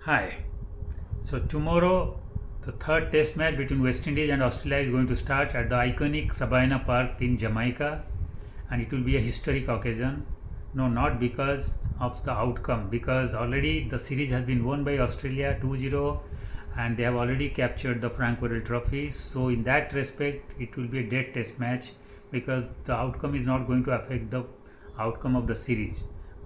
Hi. So tomorrow, the third Test match between West Indies and Australia is going to start at the iconic Sabina Park in Jamaica, and it will be a historic occasion. No, not because of the outcome, because already the series has been won by Australia 2-0, and they have already captured the Frank Worrell Trophy. So in that respect, it will be a dead Test match because the outcome is not going to affect the outcome of the series.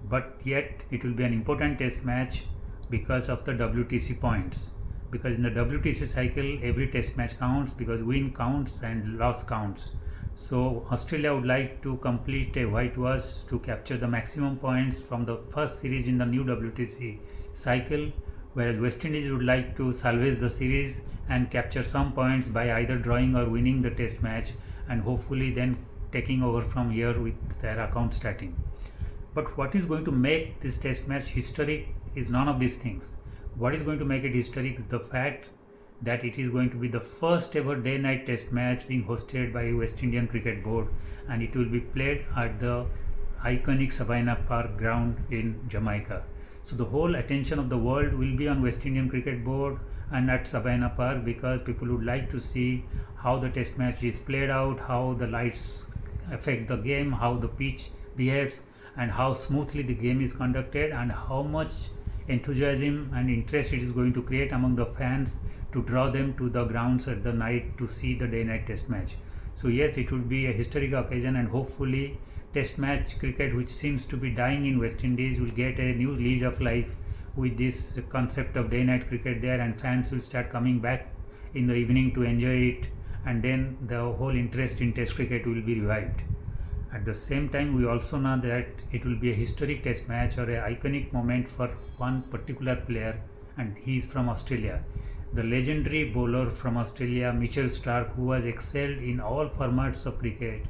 But yet, it will be an important Test match because of the WTC points. Because in the WTC cycle, every Test match counts because win counts and loss counts. So Australia would like to complete a whitewash to capture the maximum points from the first series in the new WTC cycle, whereas West Indies would like to salvage the series and capture some points by either drawing or winning the Test match, and hopefully then taking over from here with their account starting. But what is going to make this Test match historic is none of these things. What is going to make it historic is the fact that it is going to be the first ever day-night Test match being hosted by West Indian Cricket Board, and it will be played at the iconic Sabina Park ground in Jamaica. So the whole attention of the world will be on West Indian Cricket Board and at Sabina Park because people would like to see how the Test match is played out, how the lights affect the game, how the pitch behaves, and how smoothly the game is conducted, and how much enthusiasm and interest it is going to create among the fans to draw them to the grounds at the night to see the day-night Test match. So yes, it would be a historic occasion, and hopefully Test match cricket, which seems to be dying in West Indies, will get a new lease of life with this concept of day-night cricket there, and fans will start coming back in the evening to enjoy it, and then the whole interest in Test cricket will be revived. At the same time, we also know that it will be a historic Test match or an iconic moment for one particular player, and he is from Australia. The legendary bowler from Australia, Mitchell Starc, who has excelled in all formats of cricket.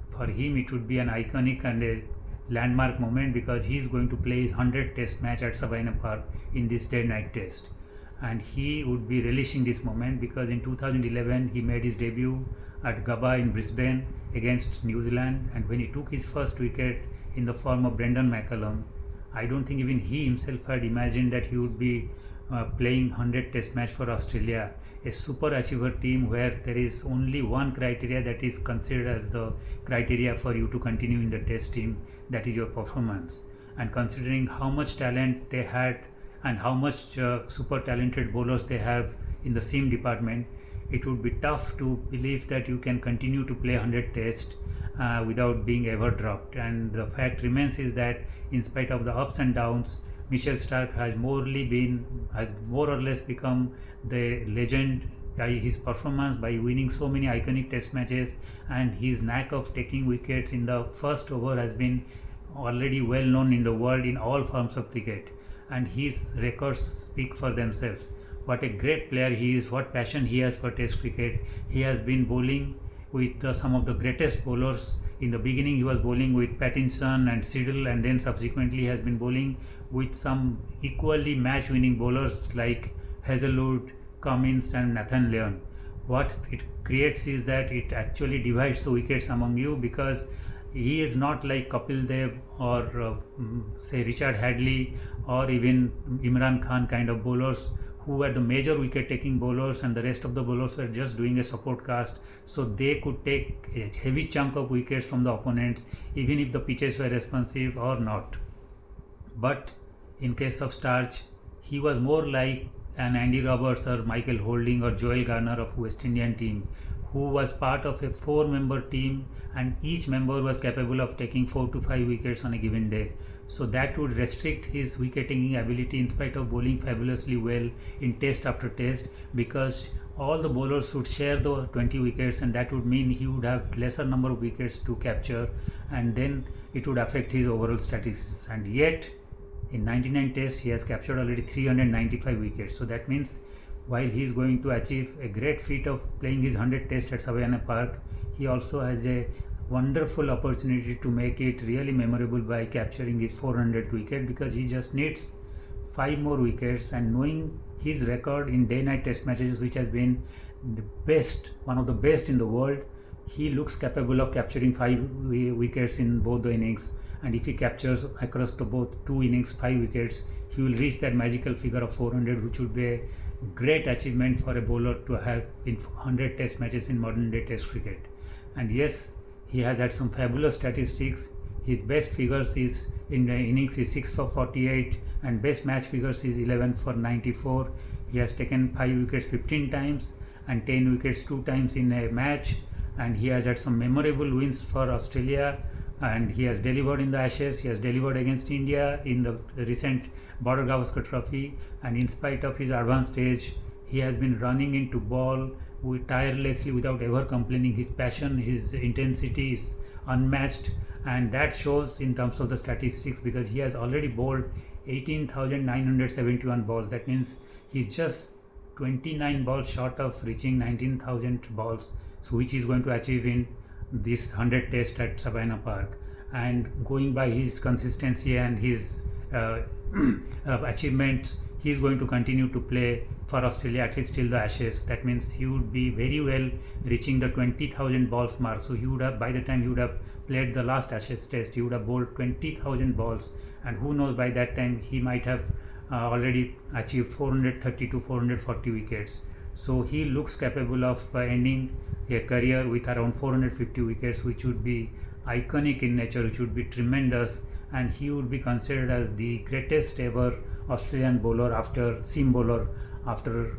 For him, it would be an iconic and a landmark moment because he is going to play his 100th Test match at Sabina Park in this day-night Test. And he would be relishing this moment because in 2011 he made his debut at Gabba in Brisbane against New Zealand, and when he took his first wicket in the form of Brendan McCullum, I don't think even he himself had imagined that he would be playing 100 Test match for Australia, a super achiever team where there is only one criteria that is considered as the criteria for you to continue in the Test team, that is your performance. And considering how much talent they had and how much super talented bowlers they have in the seam department, it would be tough to believe that you can continue to play 100 tests without being ever dropped. And the fact remains is that in spite of the ups and downs, Mitchell Starc has more or less become the legend by his performance, by winning so many iconic Test matches, and his knack of taking wickets in the first over has been already well known in the world in all forms of cricket, and his records speak for themselves. What a great player he is, what passion he has for Test cricket. He has been bowling with some of the greatest bowlers. In the beginning, he was bowling with Pattinson and Siddle, and then subsequently he has been bowling with some equally match-winning bowlers like Hazelwood, Cummins, and Nathan Lyon. What it creates is that it actually divides the wickets among you because he is not like Kapil Dev or say Richard Hadley or even Imran Khan kind of bowlers who were the major wicket taking bowlers, and the rest of the bowlers were just doing a support cast, so they could take a heavy chunk of wickets from the opponents even if the pitches were responsive or not. But in case of Starch, he was more like an Andy Roberts or Michael Holding or Joel Garner of West Indian team, who was part of a 4-member team, and each member was capable of taking 4 to 5 wickets on a given day. So that would restrict his wicket-taking ability in spite of bowling fabulously well in test after test, because all the bowlers would share the 20 wickets, and that would mean he would have lesser number of wickets to capture, and then it would affect his overall statistics. And yet in 99 tests he has captured already 395 wickets. So that means while he is going to achieve a great feat of playing his 100 test at Savannah Park, he also has a wonderful opportunity to make it really memorable by capturing his 400th wicket, because he just needs 5 more wickets. And knowing his record in day-night test matches, which has been the best, one of the best in the world, he looks capable of capturing 5 wickets in both the innings, and if he captures across the both 2 innings 5 wickets, he will reach that magical figure of 400, which would be a great achievement for a bowler to have in 100 test matches in modern day test cricket. And yes, he has had some fabulous statistics. His best figures is in the innings is 6 for 48 and best match figures is 11 for 94. He has taken 5 wickets 15 times and 10 wickets 2 times in a match, and he has had some memorable wins for Australia, and he has delivered in the Ashes. He has delivered against India in the recent Border Gavaskar Trophy, and in spite of his advanced age, he has been running into ball tirelessly without ever complaining. His passion, his intensity is unmatched, and that shows in terms of the statistics, because he has already bowled 18,971 balls. That means he's just 29 balls short of reaching 19,000 balls, so which he's going to achieve in this 100 test at Sabina Park. And going by his consistency and his achievements, he is going to continue to play for Australia at least till the Ashes. That means he would be very well reaching the 20,000 balls mark. So he would have, by the time he would have played the last Ashes test, he would have bowled 20,000 balls, and who knows, by that time he might have already achieved 430 to 440 wickets. So he looks capable of ending a career with around 450 wickets, which would be iconic in nature, which would be tremendous, and he would be considered as the greatest ever Australian bowler after seam bowler after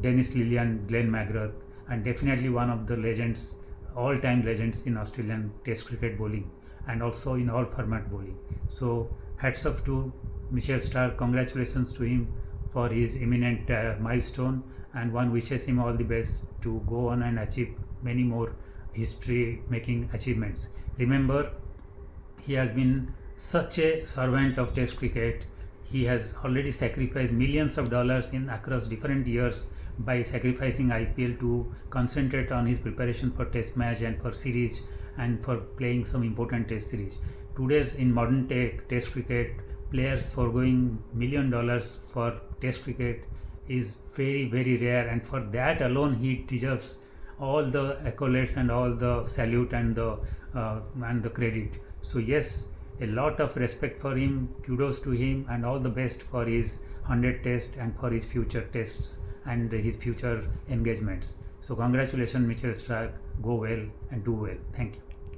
Dennis Lillee and Glenn McGrath, and definitely one of the legends, all-time legends in Australian Test cricket bowling and also in all format bowling. So hats off to Mitchell Starc. Congratulations to him for his imminent milestone, and one wishes him all the best to go on and achieve many more history making achievements. Remember, he has been such a servant of Test cricket. He has already sacrificed millions of dollars in across different years by sacrificing IPL to concentrate on his preparation for Test match and for series and for playing some important Test series. Today's in modern Test cricket, players foregoing $1 million for Test cricket is very, very rare, and for that alone he deserves all the accolades and all the salute and the credit. So yes, a lot of respect for him, kudos to him, and all the best for his 100 test and for his future tests and his future engagements. So congratulations Mitchell Starc, go well and do well. Thank you.